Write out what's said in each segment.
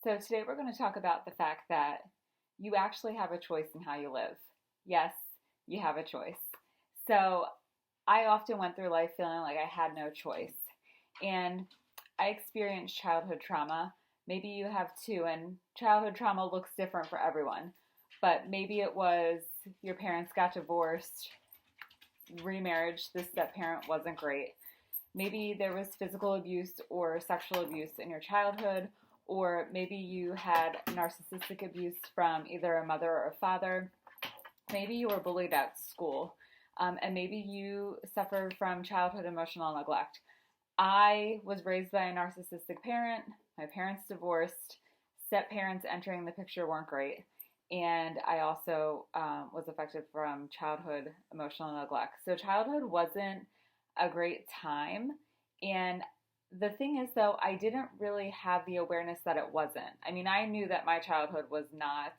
So, today we're going to talk about the fact that you actually have a choice in how you live. Yes, you have a choice. So, I often went through life feeling like I had no choice. And I experienced childhood trauma. Maybe you have too. And childhood trauma looks different for everyone. But maybe it was your parents got divorced, remarriage, the step parent wasn't great. Maybe there was physical abuse or sexual abuse in your childhood, or maybe you had narcissistic abuse from either a mother or a father. Maybe you were bullied at school, and maybe you suffered from childhood emotional neglect. I was raised by a narcissistic parent. My parents divorced. Step parents entering the picture weren't great. And I also was affected from childhood emotional neglect. So childhood wasn't a great time. And the thing is, though, I didn't really have the awareness that it wasn't. I mean, I knew that my childhood was not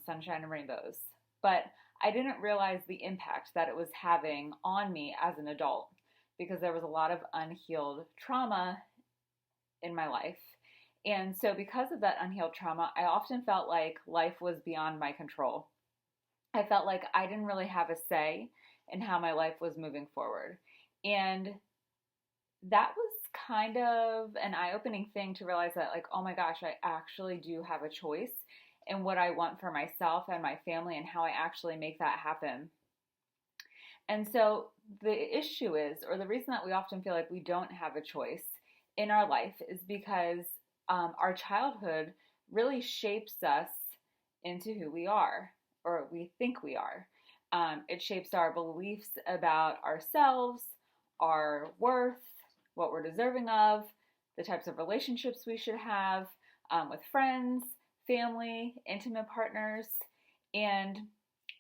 sunshine and rainbows, but I didn't realize the impact that it was having on me as an adult because there was a lot of unhealed trauma in my life. And so, because of that unhealed trauma, I often felt like life was beyond my control. I felt like I didn't really have a say in how my life was moving forward. And that was kind of an eye opening thing to realize that, like, oh my gosh, I actually do have a choice in what I want for myself and my family and how I actually make that happen. And so, the issue is, or the reason that we often feel like we don't have a choice in our life is because our childhood really shapes us into who we are, or we think we are. It shapes our beliefs about ourselves, our worth, what we're deserving of, the types of relationships we should have with friends, family, intimate partners, and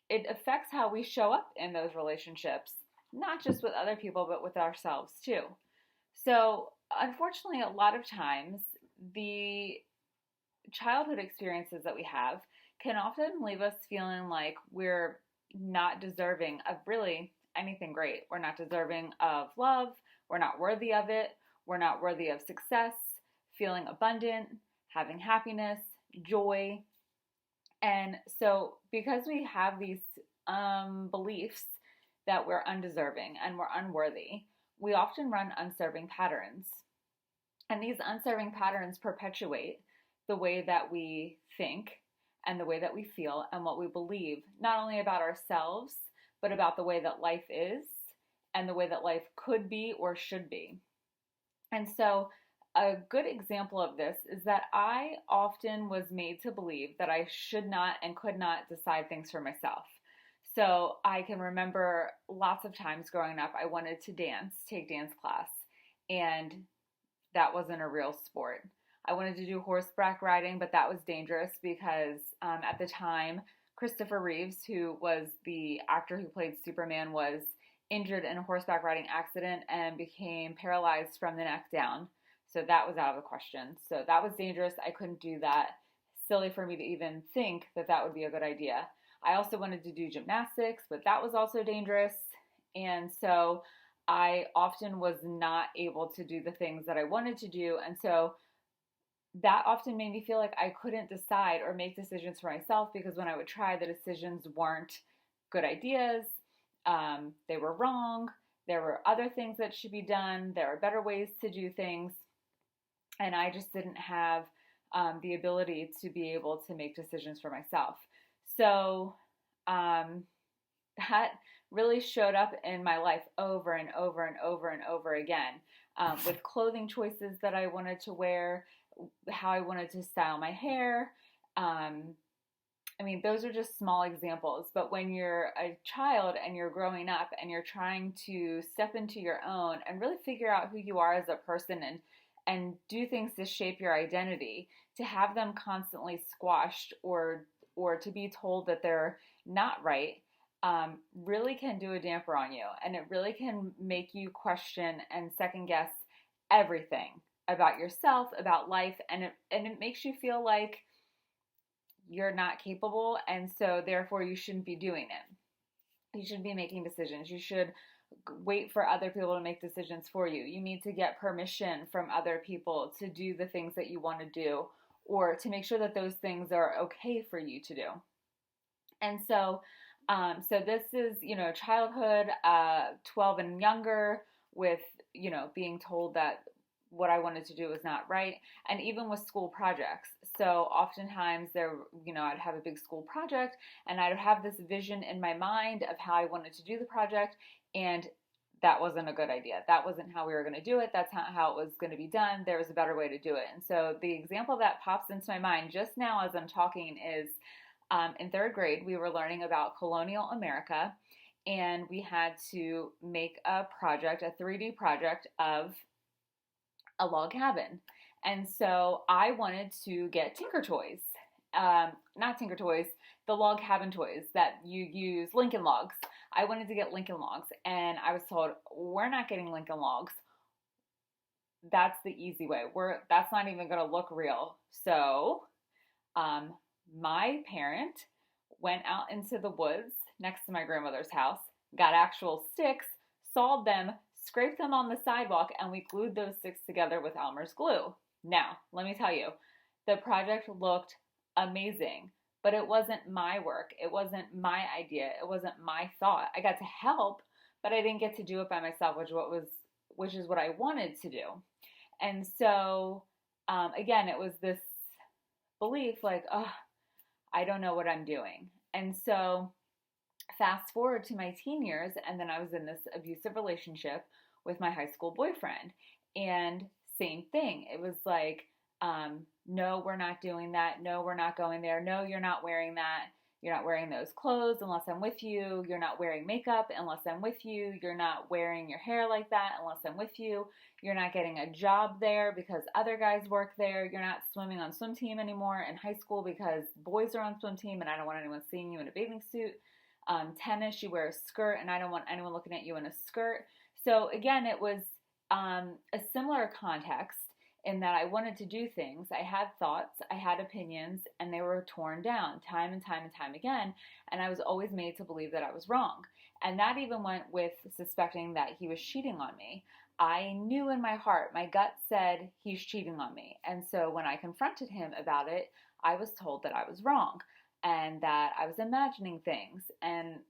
it affects how we show up in those relationships, not just with other people, but with ourselves too. So, unfortunately, a lot of times, the childhood experiences that we have can often leave us feeling like we're not deserving of really anything great. We're not deserving of love. We're not worthy of it. We're not worthy of success, feeling abundant, having happiness, joy. And so, because we have these beliefs that we're undeserving and we're unworthy, we often run unserving patterns. And these unserving patterns perpetuate the way that we think and the way that we feel and what we believe, not only about ourselves, but about the way that life is and the way that life could be or should be. And so, a good example of this is that I often was made to believe that I should not and could not decide things for myself. So, I can remember lots of times growing up, I wanted to dance, take dance class, and that wasn't a real sport. I wanted to do horseback riding, but that was dangerous because at the time, Christopher Reeves, who was the actor who played Superman, was injured in a horseback riding accident and became paralyzed from the neck down. So that was out of the question. So that was dangerous. I couldn't do that. Silly for me to even think that that would be a good idea. I also wanted to do gymnastics, but that was also dangerous. And so I often was not able to do the things that I wanted to do. And so that often made me feel like I couldn't decide or make decisions for myself because when I would try, the decisions weren't good ideas. They were wrong. There were other things that should be done. There are better ways to do things. And I just didn't have the ability to be able to make decisions for myself. So that really showed up in my life over and over and over and over again with clothing choices that I wanted to wear, how I wanted to style my hair. I mean, those are just small examples, but when you're a child and you're growing up and you're trying to step into your own and really figure out who you are as a person and do things to shape your identity, to have them constantly squashed or to be told that they're not right, really can do a damper on you. And it really can make you question and second guess everything about yourself, about life, and it makes you feel like you're not capable, and so therefore you shouldn't be doing it. You shouldn't be making decisions. You should wait for other people to make decisions for you. You need to get permission from other people to do the things that you want to do, or to make sure that those things are okay for you to do. And so this is, childhood, 12 and younger, with, being told that what I wanted to do was not right, and even with school projects. So oftentimes I'd have a big school project, and I'd have this vision in my mind of how I wanted to do the project, and that wasn't a good idea. That wasn't how we were going to do it. That's not how it was going to be done. There was a better way to do it. And so the example that pops into my mind just now as I'm talking is in third grade, we were learning about colonial America, and we had to make a project, a 3D project of a log cabin. And so I wanted to get Tinker Toys. Not Tinker Toys, the log cabin toys that you use, Lincoln Logs. I wanted to get Lincoln Logs, and I was told, we're not getting Lincoln Logs. That's the easy way. That's not even going to look real. So my parent went out into the woods next to my grandmother's house, got actual sticks, sawed them, scraped them on the sidewalk, and we glued those sticks together with Elmer's glue. Now, let me tell you, the project looked amazing, but it wasn't my work. It wasn't my idea. It wasn't my thought. I got to help, but I didn't get to do it by myself, which is what I wanted to do. And so, again, it was this belief like, oh, I don't know what I'm doing. And so fast forward to my teen years, and then I was in this abusive relationship with my high school boyfriend. And same thing. It was like, no, we're not doing that. No, we're not going there. No, you're not wearing that. You're not wearing those clothes unless I'm with you. You're not wearing makeup unless I'm with you. You're not wearing your hair like that unless I'm with you. You're not getting a job there because other guys work there. You're not swimming on swim team anymore in high school because boys are on swim team and I don't want anyone seeing you in a bathing suit. Tennis, you wear a skirt and I don't want anyone looking at you in a skirt. So again, it was a similar context in that I wanted to do things. I had thoughts, I had opinions, and they were torn down time and time and time again. And I was always made to believe that I was wrong. And that even went with suspecting that he was cheating on me. I knew in my heart, my gut said he's cheating on me. And so when I confronted him about it, I was told that I was wrong and that I was imagining things. And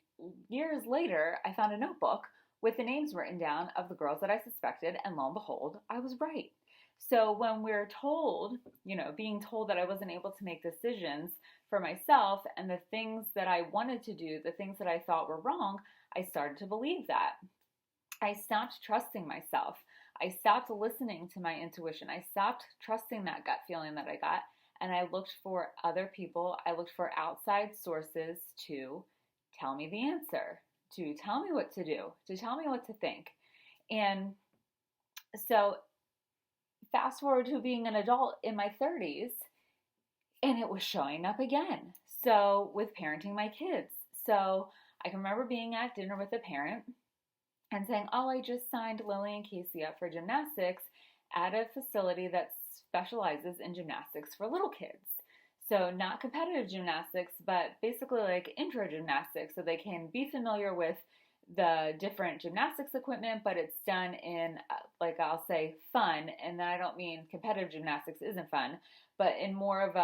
years later, I found a notebook with the names written down of the girls that I suspected, and lo and behold, I was right. So when we're told, being told that I wasn't able to make decisions for myself and the things that I wanted to do, the things that I thought were wrong, I started to believe that. I stopped trusting myself. I stopped listening to my intuition. I stopped trusting that gut feeling that I got, and I looked for other people. I looked for outside sources to tell me the answer, to tell me what to do, to tell me what to think. And so fast forward to being an adult in my 30s, and it was showing up again. So with parenting my kids. So I can remember being at dinner with a parent and saying, oh, I just signed Lily and Casey up for gymnastics at a facility that specializes in gymnastics for little kids. So not competitive gymnastics, but basically like intro gymnastics, so they can be familiar with the different gymnastics equipment, but it's done in, like I'll say, fun. And I don't mean competitive gymnastics isn't fun, but in more of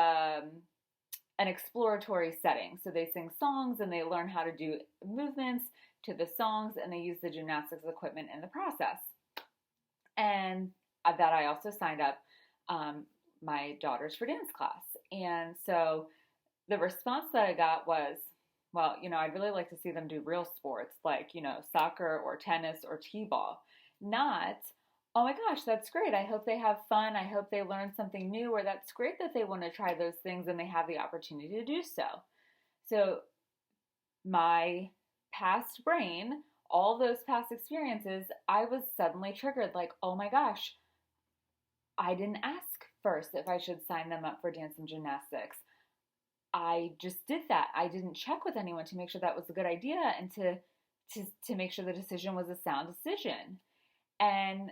an exploratory setting. So they sing songs and they learn how to do movements to the songs, and they use the gymnastics equipment in the process. And that I also signed up my daughters for dance class. And so the response that I got was, well, I'd really like to see them do real sports like, soccer or tennis or t-ball. Not, oh my gosh, that's great. I hope they have fun. I hope they learn something new, or that's great that they want to try those things and they have the opportunity to do so. So my past brain, all those past experiences, I was suddenly triggered like, oh my gosh, I didn't ask first if I should sign them up for dance and gymnastics. I just did that. I didn't check with anyone to make sure that was a good idea and to make sure the decision was a sound decision. And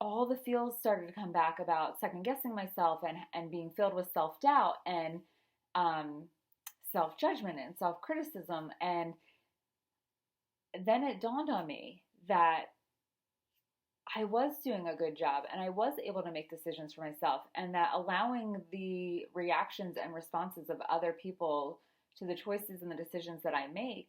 all the feels started to come back about second guessing myself and being filled with self-doubt and self-judgment and self-criticism. And then it dawned on me that I was doing a good job and I was able to make decisions for myself, and that allowing the reactions and responses of other people to the choices and the decisions that I make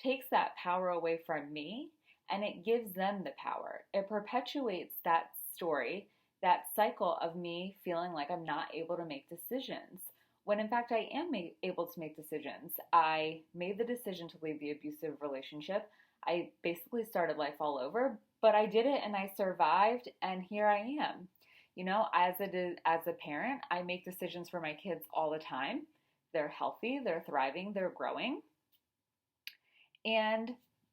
takes that power away from me and it gives them the power. It perpetuates that story, that cycle of me feeling like I'm not able to make decisions. When in fact I am able to make decisions. I made the decision to leave the abusive relationship. I basically started life all over, but I did it and I survived, and here I am. You know, as a parent, I make decisions for my kids all the time. They're healthy, they're thriving, they're growing. And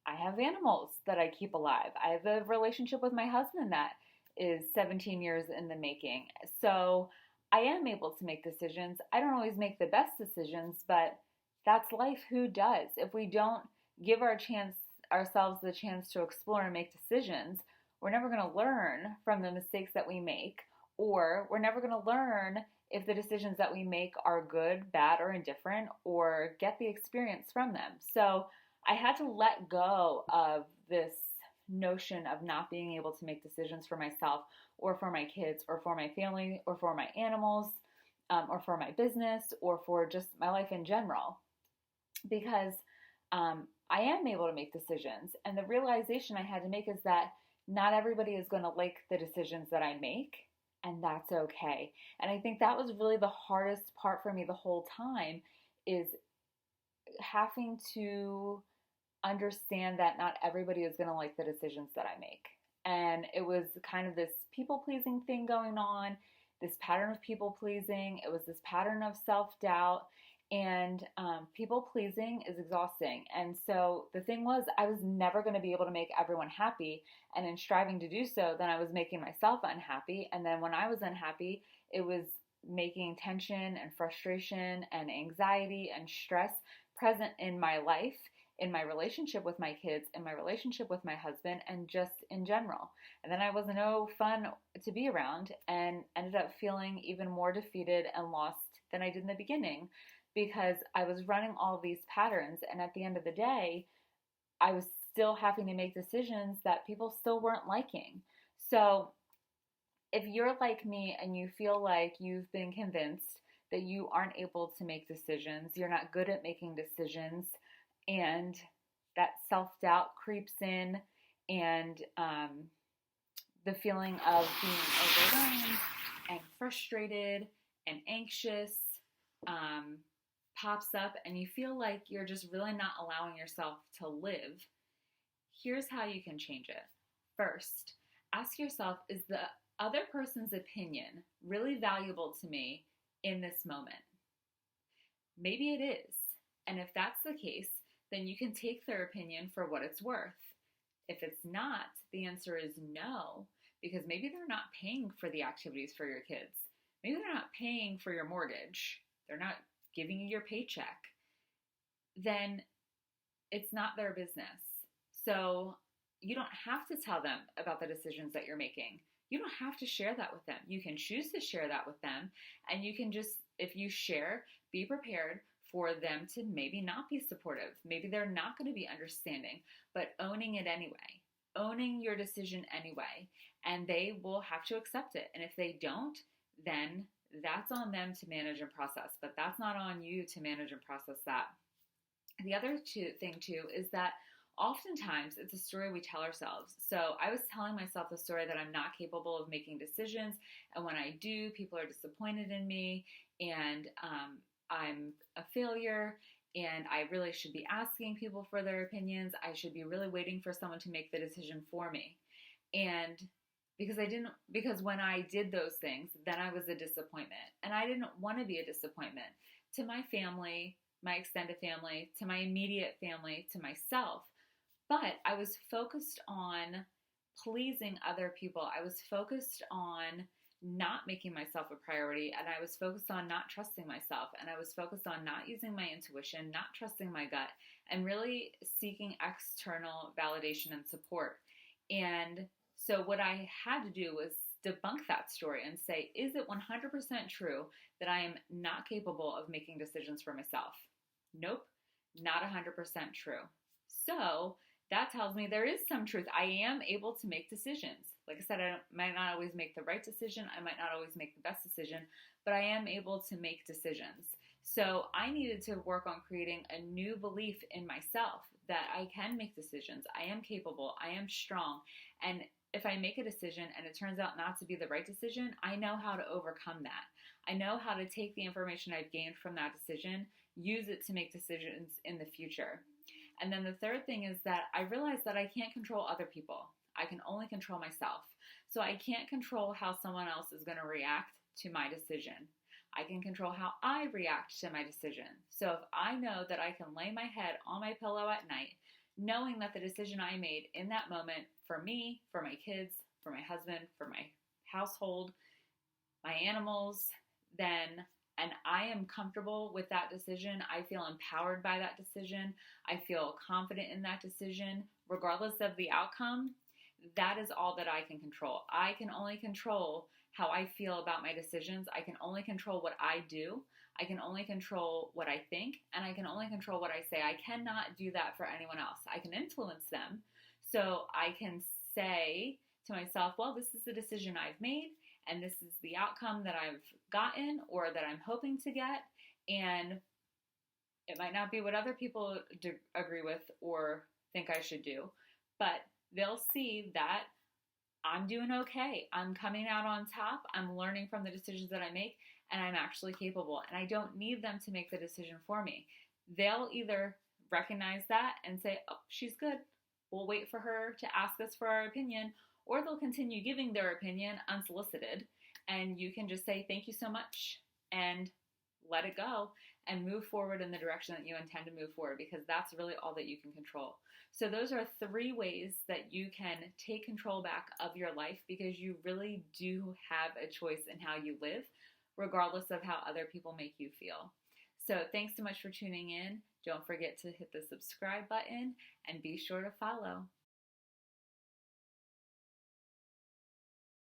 I have animals that I keep alive. I have a relationship with my husband that is 17 years in the making. So I am able to make decisions. I don't always make the best decisions, but that's life. Who does? If we don't give ourselves the chance to explore and make decisions, we're never going to learn from the mistakes that we make, or we're never going to learn if the decisions that we make are good, bad, or indifferent, or get the experience from them. So I had to let go of this notion of not being able to make decisions for myself or for my kids or for my family or for my animals, or for my business or for just my life in general, because I am able to make decisions. And the realization I had to make is that not everybody is going to like the decisions that I make, and that's okay. And I think that was really the hardest part for me the whole time, is having to understand that not everybody is going to like the decisions that I make. And it was kind of this people pleasing thing going on, this pattern of people pleasing. It was this pattern of self doubt. And people pleasing is exhausting. And so the thing was, I was never going to be able to make everyone happy. And in striving to do so, then I was making myself unhappy. And then when I was unhappy, it was making tension and frustration and anxiety and stress present in my life, in my relationship with my kids, in my relationship with my husband, and just in general. And then I was no fun to be around and ended up feeling even more defeated and lost than I did in the beginning, because I was running all these patterns. And at the end of the day, I was still having to make decisions that people still weren't liking. So if you're like me and you feel like you've been convinced that you aren't able to make decisions, you're not good at making decisions, and that self-doubt creeps in, and the feeling of being overwhelmed and frustrated and anxious pops up, and you feel like you're just really not allowing yourself to live, here's how you can change it. First, ask yourself, is the other person's opinion really valuable to me in this moment? Maybe it is. And if that's the case, then you can take their opinion for what it's worth. If it's not, the answer is no, because maybe they're not paying for the activities for your kids. Maybe they're not paying for your mortgage. They're not giving you your paycheck. Then it's not their business. So you don't have to tell them about the decisions that you're making. You don't have to share that with them. You can choose to share that with them, and you can just, if you share, be prepared for them to maybe not be supportive. Maybe they're not going to be understanding, but owning it anyway, owning your decision anyway, and they will have to accept it. And if they don't, then that's on them to manage and process, but that's not on you to manage and process that. The other thing too is that oftentimes it's a story we tell ourselves. So I was telling myself the story that I'm not capable of making decisions, and when I do, people are disappointed in me, and I'm a failure, and I really should be asking people for their opinions. I should be really waiting for someone to make the decision for me. And because when I did those things, then I was a disappointment. And I didn't want to be a disappointment to my family, my extended family, to my immediate family, to myself. But I was focused on pleasing other people. I was focused on not making myself a priority, and I was focused on not trusting myself, and I was focused on not using my intuition, not trusting my gut, and really seeking external validation and support. And so what I had to do was debunk that story and say, is it 100% true that I am not capable of making decisions for myself? Nope, not 100% true. So that tells me there is some truth. I am able to make decisions. Like I said, might not always make the right decision. I might not always make the best decision, but I am able to make decisions. So I needed to work on creating a new belief in myself that I can make decisions. I am capable. I am strong. And if I make a decision and it turns out not to be the right decision, I know how to overcome that. I know how to take the information I've gained from that decision, use it to make decisions in the future. And then the third thing is that I realized that I can't control other people. I can only control myself. So I can't control how someone else is going to react to my decision. I can control how I react to my decision. So if I know that I can lay my head on my pillow at night, knowing that the decision I made in that moment for me, for my kids, for my husband, for my household, my animals, then, and I am comfortable with that decision, I feel empowered by that decision, I feel confident in that decision, regardless of the outcome, that is all that I can control. I can only control how I feel about my decisions. I can only control what I do. I can only control what I think, and I can only control what I say. I cannot do that for anyone else. I can influence them. So I can say to myself, well, this is the decision I've made, and this is the outcome that I've gotten or that I'm hoping to get. And it might not be what other people agree with or think I should do, but they'll see that I'm doing okay. I'm coming out on top. I'm learning from the decisions that I make, and I'm actually capable. And I don't need them to make the decision for me. They'll either recognize that and say, oh, she's good. We'll wait for her to ask us for our opinion, or they'll continue giving their opinion unsolicited. And you can just say, thank you so much, and let it go and move forward in the direction that you intend to move forward, because that's really all that you can control. So those are 3 ways that you can take control back of your life, because you really do have a choice in how you live, regardless of how other people make you feel. So thanks so much for tuning in. Don't forget to hit the subscribe button and be sure to follow.